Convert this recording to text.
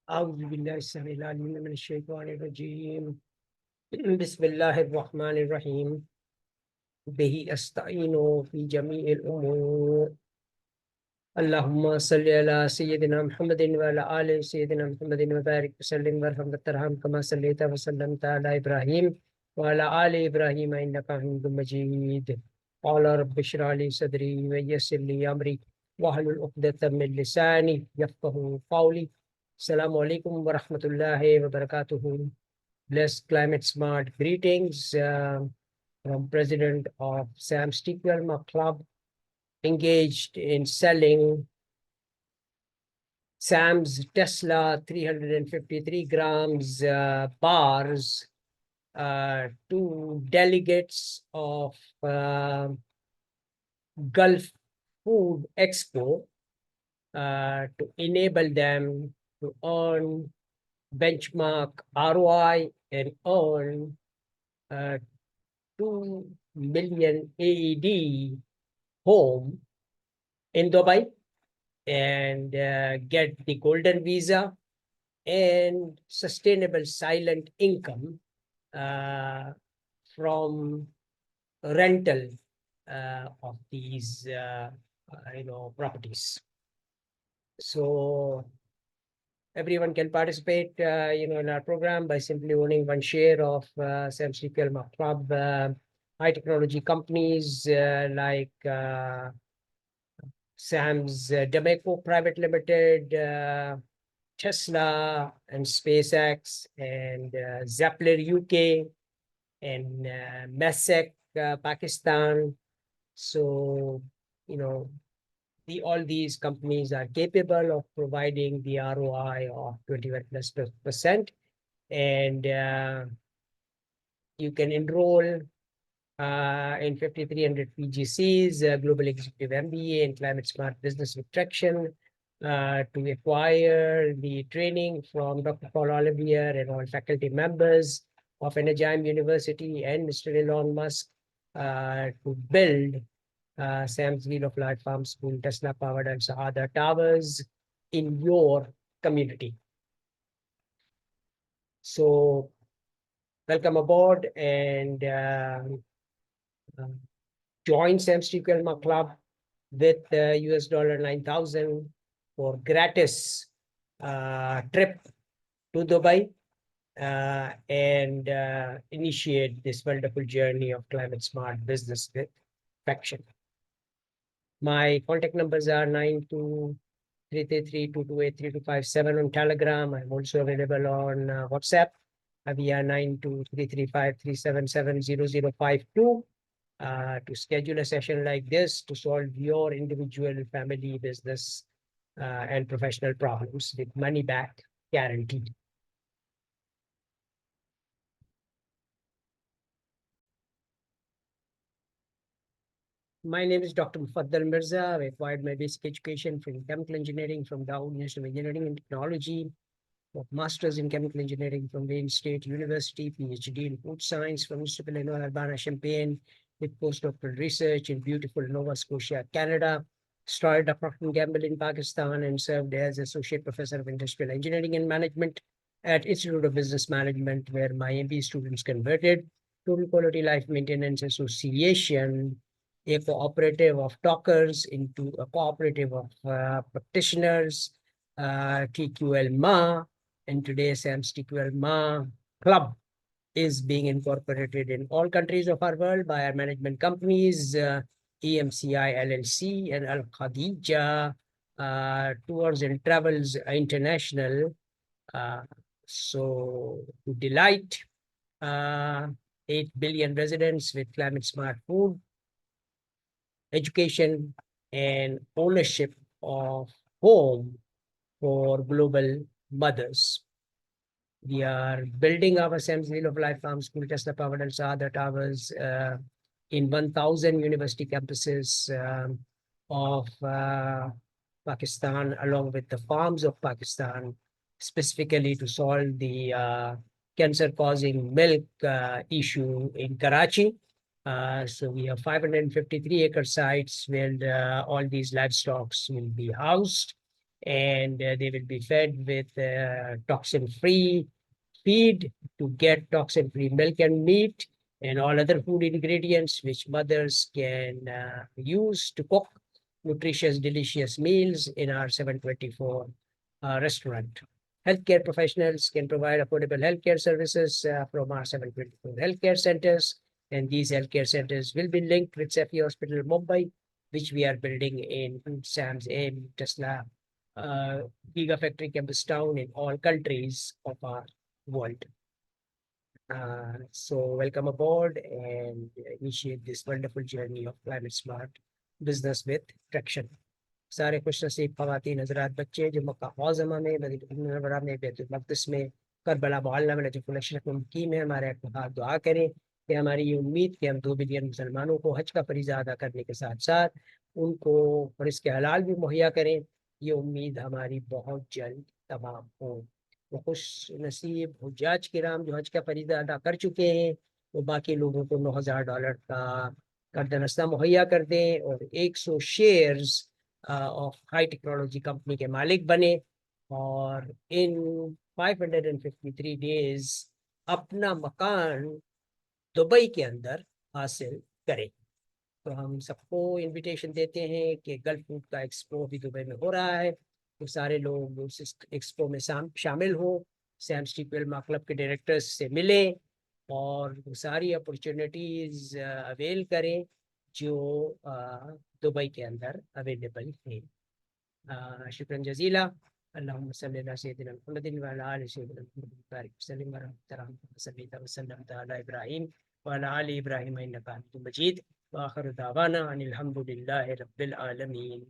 أعوذ بالله السميع العليم من الشيطان الرجيم بسم الله الرحمن الرحيم به أستعين في جميع الأمور اللهم صل على سيدنا محمد وعلى آل سيدنا محمد وبارك وسلم وارحم وترحم كما صليت وسلمت على إبراهيم وعلى آل إبراهيم إنك حميد مجيد قال رب اشرح لي صدري ويسر لي أمري واحلل عقدة من لساني يفقهوا قولي السلام عليكم ورحمة الله وبركاته. Blessed climate smart greetings from President of SAMS TQLMA Club, engaged in selling SAMS Tesla 353 grams bars to delegates of GulFood Expo to enable them to earn benchmark ROI and earn 2 million AED home in Dubai and get the golden visa and sustainable silent income from rental of these properties. So everyone can participate in our program by simply owning one share of SAMS TQLMA Club high technology companies like SAMS Dameco Private Limited, Tesla and SpaceX and Zeppler UK and Masek Pakistan. So, all these companies are capable of providing the ROI of 21+%. And you can enroll in 5,300 PGCs, Global Executive MBA and Climate Smart Business with Traction to acquire the training from Dr. Paul Olivier and all faculty members of Energym University and Mr. Elon Musk to build SAM's Wheel of Life Farm School, Tesla powered and Saadah towers in your community. So welcome aboard and join SAM's TQLMA Club with US $9,000 for gratis trip to Dubai and initiate this wonderful journey of climate smart business with Faction. My contact numbers are 923332283257 on Telegram. I'm also available on WhatsApp via 923353777052 to schedule a session like this to solve your individual, family, business, and professional problems with money back guaranteed. My name is Dr. Mufaddal Mirza. I acquired my basic education from chemical engineering from Dawood University of Engineering and Technology, Masters in Chemical Engineering from Wayne State University, PhD in Food Science from Institut Urbana-Champaign, with postdoctoral research in beautiful Nova Scotia, Canada. Started at Procter & Gamble in Pakistan and served as Associate Professor of Industrial Engineering and Management at Institute of Business Management, where my MBA students converted. Total Quality Life Maintenance Association, a cooperative of talkers, into a cooperative of practitioners, TQLMA, and today SAMS TQLMA Club is being incorporated in all countries of our world by our management companies, EMCI LLC and Al Khadija Tours and Travels International. So to delight 8 billion residents with climate smart food, education, and ownership of home for global mothers. We are building our SAM's Wheel of Life Farm School, Tesla powered and Saadah towers in 1,000 university campuses of Pakistan, along with the farms of Pakistan, specifically to solve the cancer-causing milk issue in Karachi. So we have 553-acre sites where all these livestock will be housed. and they will be fed with toxin-free feed to get toxin-free milk and meat and all other food ingredients which mothers can use to cook nutritious, delicious meals in our 724 restaurant. Healthcare professionals can provide affordable healthcare services from our 724 healthcare centers, and these healthcare centers will be linked with Safi Hospital Mumbai, which we are building in SAMS in Tesla Gigafactory Campus Town in all countries of our world. So welcome aboard and initiate this wonderful journey of climate smart business with traction. सारे खुश नसीब ख़वातीन हज़रात बच्चे जो मक्का मौज़मा में Medina में बैतुल मक़दिस में Karbala मोहल्ला में नजफ़ुल अशरफ में मुक़ीम है। हमारे हाथ दुआ करें कि हमारी ये उम्मीद कि हम 2 बिलियन मुसलमानों को हज का फरीज़ा अदा करने के साथ साथ उनको और इसके हलाल भी मुहैया करें, ये उम्मीद हमारी बहुत जल्द तमाम हो। वो खुश नसीब हुज्जाज किराम जो हज का फरीज़ा अदा कर चुके हैं वो बाकी लोगों को $9,000 का कर्ज़ मुहैया कर दें और 100 shares of high technology company के मालिक बने और इन 553 डेज अपना मकान दुबई के अंदर हासिल करें। तो हम सबको इनविटेशन देते हैं कि गल्फ फूड का एक्सपो भी दुबई में हो रहा है, तो सारे लोग उस एक्सपो में शामिल हो, सैम्स TQLMA क्लब के डायरेक्टर्स से मिलें और सारी अपॉर्चुनिटीज़ अवेल करें जो दुबई के अंदर अवेलेबल है। शुक्रन जजीला। अल्लाहुम्मा सल्ली अला सय्यिदिना मुहम्मदिन व अला आलि सय्यिदिना मुहम्मदिन बारिक वसल्लिम व रहमतुल्लाहि अला इब्राहीम व अला आलि इब्राहीम इन्नका हमीदुम मजीद व आखिरु दावाना अनिल हम्दुलिल्लाहि रब्बिल आलमीन।